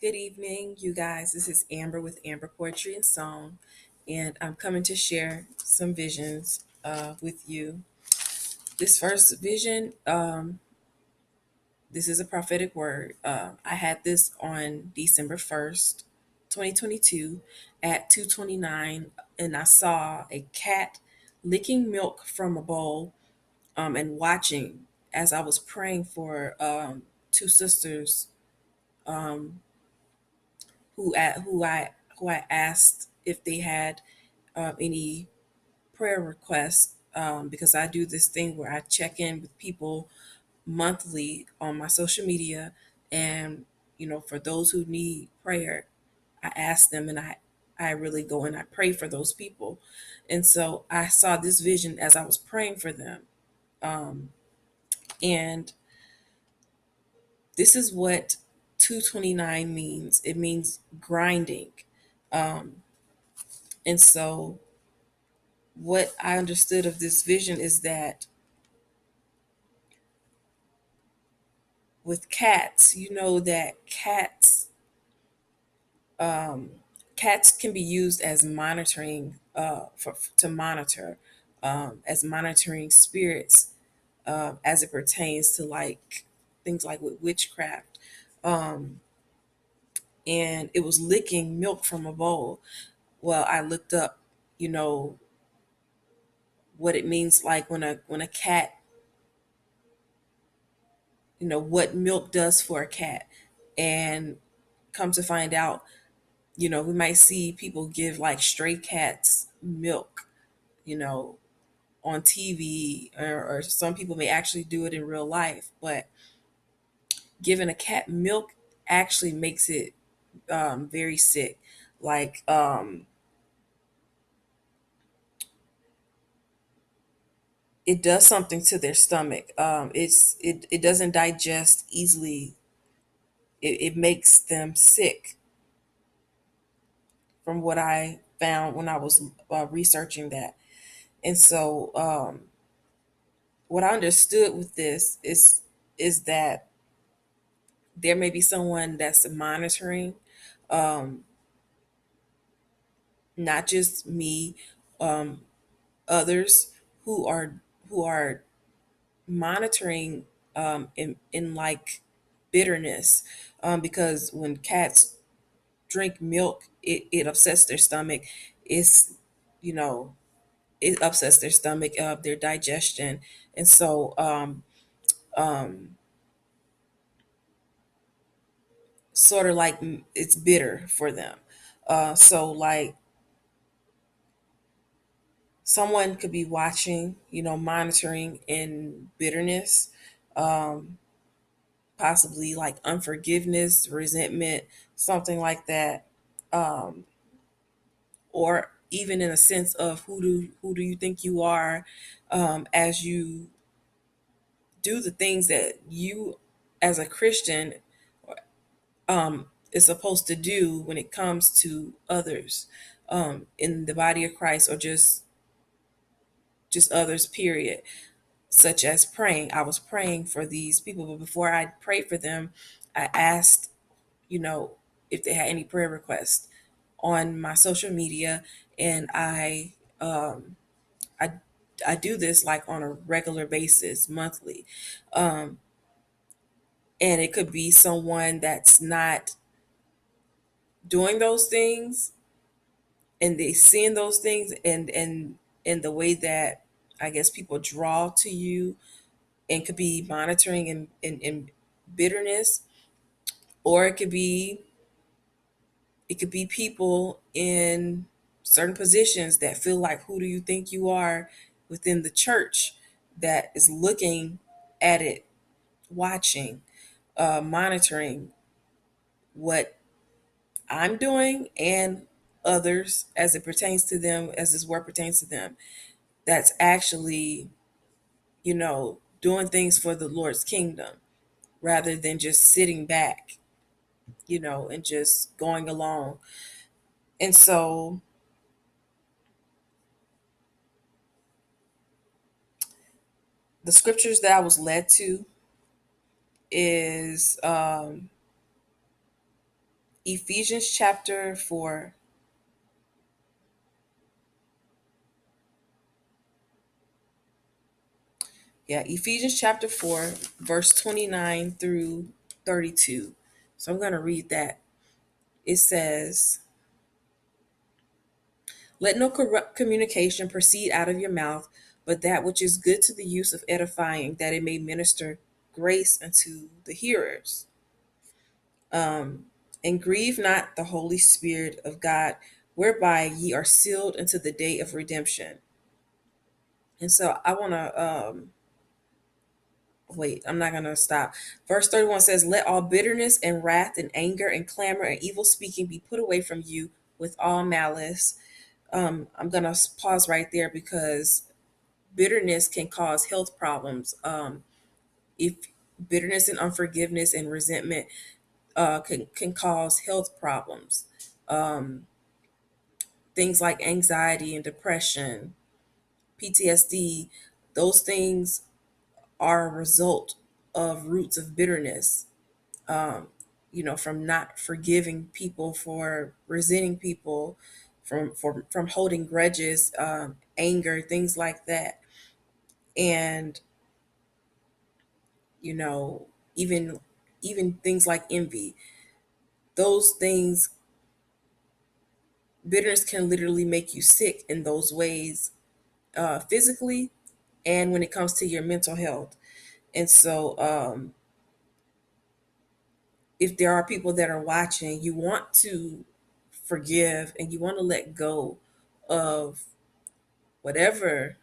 Good evening, you guys. This is Amber with Amber Poetry and Song, and I'm coming to share some visions with you. This first vision, this is a prophetic word. I had this on December 1st, 2022 at 2:29, and I saw a cat licking milk from a bowl and watching as I was praying for two sisters who I asked if they had any prayer requests because I do this thing where I check in with people monthly on my social media, and for those who need prayer, I ask them, and I really go and I pray for those people. And so I saw this vision as I was praying for them, and this is what 229 means. It means grinding. And so what I understood of this vision is that with cats, you know that cats can be used as monitoring for to monitor as monitoring spirits as it pertains to like things like with witchcraft. And it was licking milk from a bowl. Well, I looked up, you know, what it means like when a cat, what milk does for a cat, and come to find out, we might see people give like stray cats milk, you know, on TV, or some people may actually do it in real life. But giving a cat milk actually makes it very sick. Like it does something to their stomach. It doesn't digest easily. It makes them sick, from what I found when I was researching that. And so what I understood with this is that there may be someone that's monitoring, not just me, others who are monitoring in like bitterness, because when cats drink milk, it upsets their stomach. It's you know it upsets their stomach, their digestion, and so sort of like it's bitter for them. So like someone could be watching, monitoring in bitterness, possibly like unforgiveness, resentment, something like that, or even in a sense of who do you think you are, as you do the things that you as a Christian is supposed to do when it comes to others, in the body of Christ, or just others, period, such as praying. I was praying for these people, but before I prayed for them, I asked, you know, if they had any prayer requests on my social media, and I I do this like on a regular basis, monthly, and it could be someone that's not doing those things, and they seeing those things, and the way that I guess people draw to you, and could be monitoring in bitterness, or it could be people in certain positions that feel like, who do you think you are, within the church, that is looking at it, watching, monitoring what I'm doing and others as it pertains to them, as this word pertains to them, that's actually, doing things for the Lord's kingdom, rather than just sitting back, and just going along. And so the scriptures that I was led to is Ephesians chapter 4. Yeah, Ephesians chapter 4, verse 29 through 32. So I'm going to read that. It says, "Let no corrupt communication proceed out of your mouth, but that which is good to the use of edifying, that it may minister grace unto the hearers. Um, and grieve not the Holy Spirit of God, whereby ye are sealed unto the day of redemption." And so I want to wait, I'm not going to stop. Verse 31 says, "Let all bitterness and wrath and anger and clamor and evil speaking be put away from you with all malice." I'm going to pause right there because bitterness can cause health problems. If bitterness and unforgiveness and resentment can cause health problems. Um, Things like anxiety and depression, PTSD, those things are a result of roots of bitterness. um, from not forgiving people, for resenting people, from holding grudges, anger, things like that. And you know, even even things like envy, those things, bitterness can literally make you sick in those ways, physically, and when it comes to your mental health. And so, if there are people that are watching, you want to forgive and you want to let go of whatever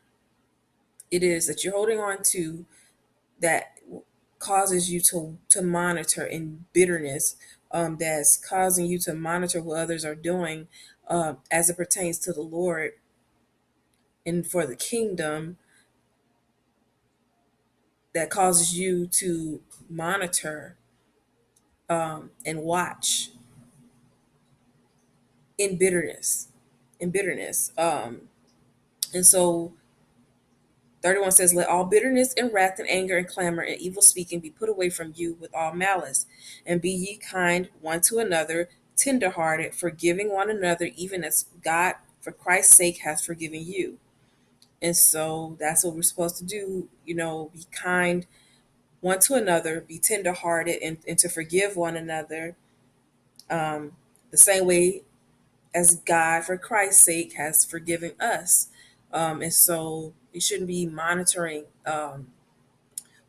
it is that you're holding on to that causes you to monitor in bitterness, that's causing you to monitor what others are doing, as it pertains to the Lord and for the kingdom, that causes you to monitor, and watch in bitterness. And so 31 says, "Let all bitterness and wrath and anger and clamor and evil speaking be put away from you with all malice. And be ye kind one to another, tenderhearted, forgiving one another, even as God, for Christ's sake, hath forgiven you." And so that's what we're supposed to do, be kind one to another, be tenderhearted, and to forgive one another, um, the same way as God, for Christ's sake, has forgiven us. And so you shouldn't be monitoring,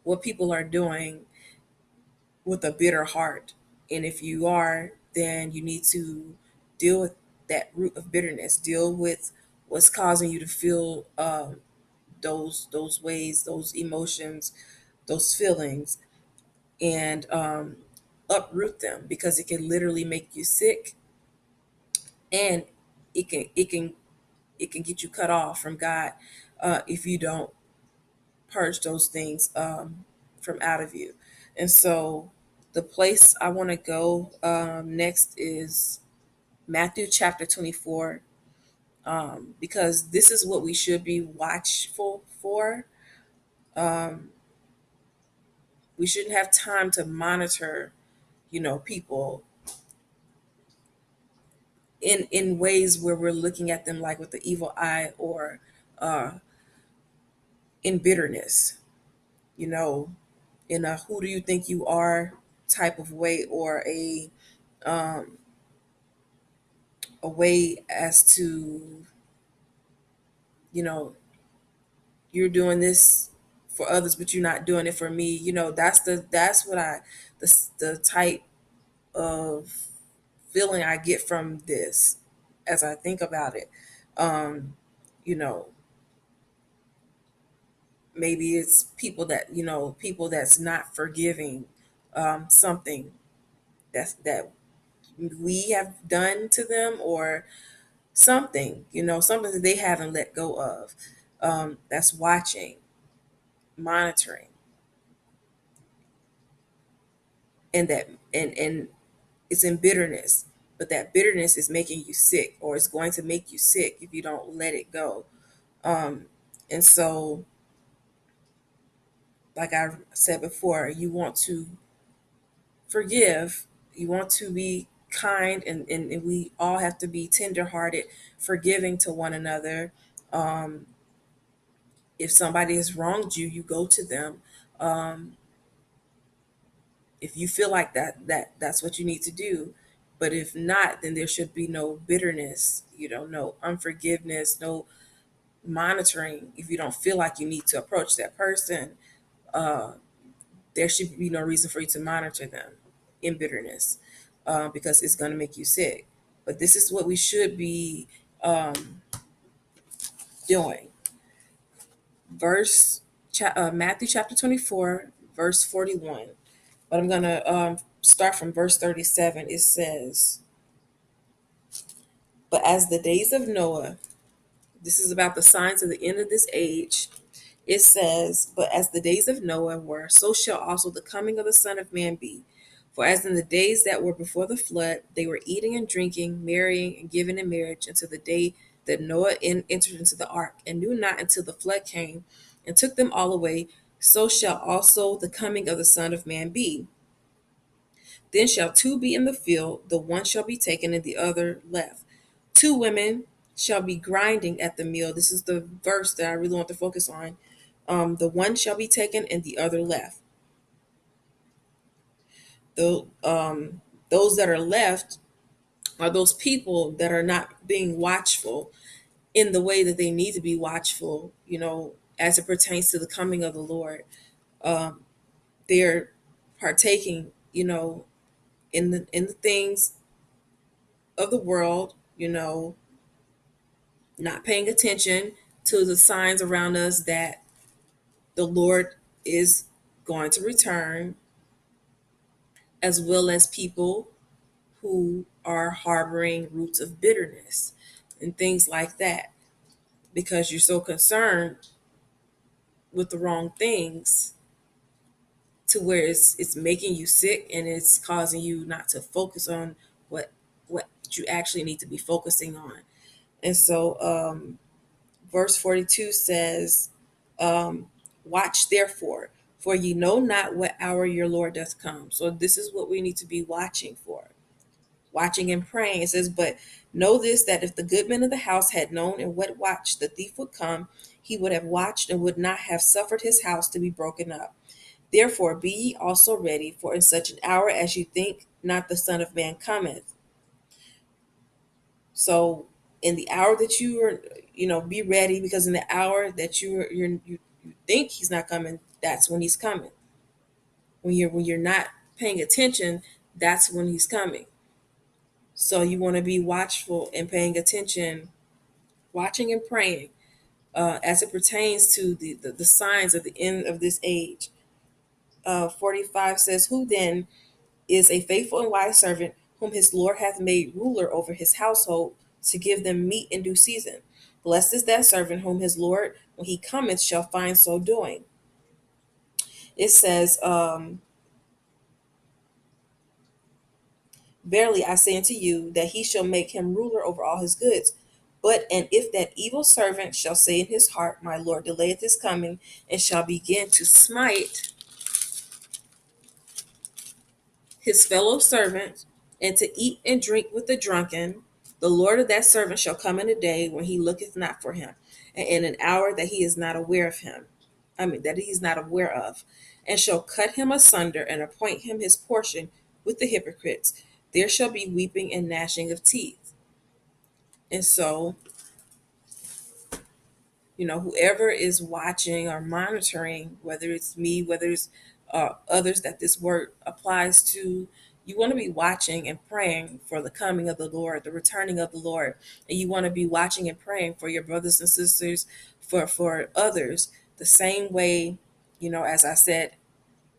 what people are doing with a bitter heart. And if you are, then you need to deal with that root of bitterness, deal with what's causing you to feel, those ways, those emotions, those feelings, and uproot them, because it can literally make you sick, and it can get you cut off from God, if you don't purge those things, from out of you. And so the place I want to go, next, is Matthew chapter 24, because this is what we should be watchful for. Um, we shouldn't have time to monitor, people in ways where we're looking at them like with the evil eye, or uh, in bitterness, you know, in a "who do you think you are" type of way, or um, a way as to, you know you're doing this for others but you're not doing it for me. That's what the type of feeling I get from this as I think about it. um you know Maybe it's people that's not forgiving, something that we have done to them, or something that they haven't let go of, that's watching, monitoring, and it's in bitterness. But that bitterness is making you sick, or it's going to make you sick if you don't let it go. And so, like I said before, you want to forgive, you want to be kind, and we all have to be tenderhearted, forgiving to one another. Um, if somebody has wronged you, you go to them. Um, if you feel like that's what you need to do. But if not, then there should be no bitterness, no unforgiveness, no monitoring. If you don't feel like you need to approach that person, uh, there should be no reason for you to monitor them in bitterness, because it's going to make you sick. But this is what we should be doing. Matthew chapter 24, verse 41. But I'm going to start from verse 37. It says, "But as the days of Noah," this is about the signs of the end of this age. It says, "But as the days of Noah were, so shall also the coming of the Son of Man be. For as in the days that were before the flood, they were eating and drinking, marrying and giving in marriage until the day that Noah entered into the ark, and knew not until the flood came and took them all away, so shall also the coming of the Son of Man be. Then shall two be in the field, the one shall be taken and the other left. Two women shall be grinding at the mill." This is the verse that I really want to focus on. The one shall be taken and the other left. Those that are left are those people that are not being watchful in the way that they need to be watchful, as it pertains to the coming of the Lord. Um, they're partaking, in the things of the world, not paying attention to the signs around us that the Lord is going to return, as well as people who are harboring roots of bitterness and things like that, because you're so concerned with the wrong things to where it's making you sick, and it's causing you not to focus on what you actually need to be focusing on. And so verse 42 says, um, "Watch therefore, for ye know not what hour your Lord doth come." So this is what we need to be watching for, watching and praying. It says, "But know this, that if the goodman of the house had known in what watch the thief would come, he would have watched and would not have suffered his house to be broken up. Therefore be ye also ready, for in such an hour as you think not the Son of Man cometh." So in the hour that you are, be ready, because in the hour that you think he's not coming, that's when he's coming. When you're not paying attention, that's when he's coming. So you want to be watchful and paying attention, watching and praying, as it pertains to the signs of the end of this age. 45 says, "Who then is a faithful and wise servant, whom his Lord hath made ruler over his household, to give them meat in due season? Blessed is that servant whom his Lord, when he cometh, shall find so doing." It says, "Verily I say unto you, that he shall make him ruler over all his goods. But and if that evil servant shall say in his heart, My Lord delayeth his coming, and shall begin to smite his fellow servants, and to eat and drink with the drunken, the Lord of that servant shall come in a day when he looketh not for him, and in an hour that he is not aware of him. That he is not aware of, and shall cut him asunder, and appoint him his portion with the hypocrites. There shall be weeping and gnashing of teeth." And so, whoever is watching or monitoring, whether it's me, whether it's others that this word applies to, you want to be watching and praying for the coming of the Lord, the returning of the Lord. And you want to be watching and praying for your brothers and sisters, for others, the same way, as I said,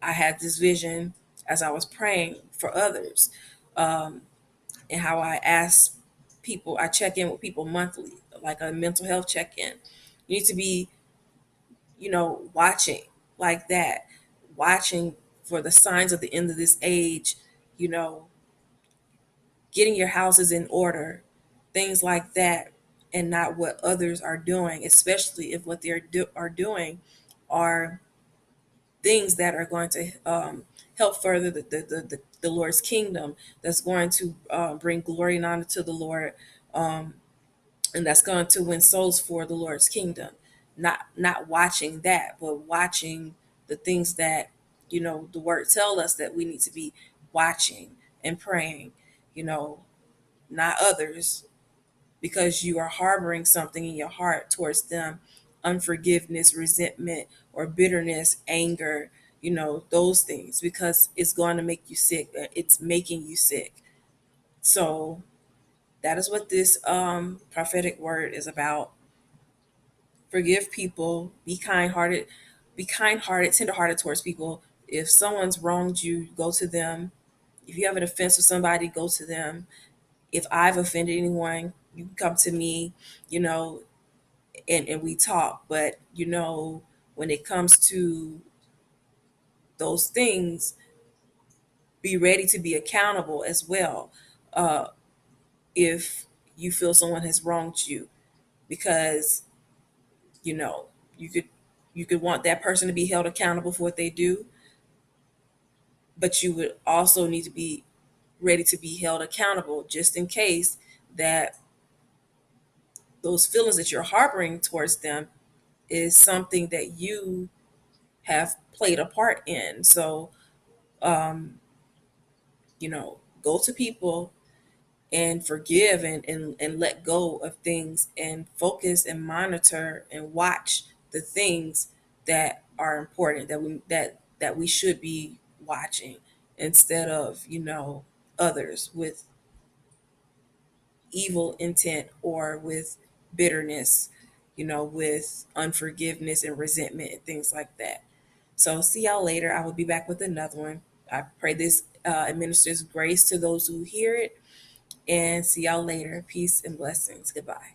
I had this vision as I was praying for others, um, and how I ask people, I check in with people monthly, like a mental health check in. You need to be, watching like that, watching for the signs of the end of this age, you know, getting your houses in order, things like that, and not what others are doing, especially if what are doing are things that are going to help further the Lord's kingdom, that's going to bring glory and honor to the Lord, um, and that's going to win souls for the Lord's kingdom. Not watching that, but watching the things that the word tell us that we need to be watching and praying. You know, not others, because you are harboring something in your heart towards them, unforgiveness, resentment, or bitterness, anger. Those things, because it's going to make you sick. It's making you sick. So that is what this prophetic word is about. Forgive people, be kind hearted, tender hearted towards people. If someone's wronged you, go to them. If you have an offense with somebody, go to them. If I've offended anyone, you can come to me, you know, and we talk. But when it comes to those things, be ready to be accountable as well. Uh, if you feel someone has wronged you, because you know you could you could want that person to be held accountable for what they do, but you would also need to be ready to be held accountable just in case that those feelings that you're harboring towards them is something that you have played a part in. So go to people and forgive, and let go of things, and focus and monitor and watch the things that are important, that we should be watching, instead of others with evil intent, or with bitterness, with unforgiveness and resentment and things like that. So see y'all later. I will be back with another one. I pray this administers grace to those who hear it, and see y'all later. Peace and blessings. Goodbye.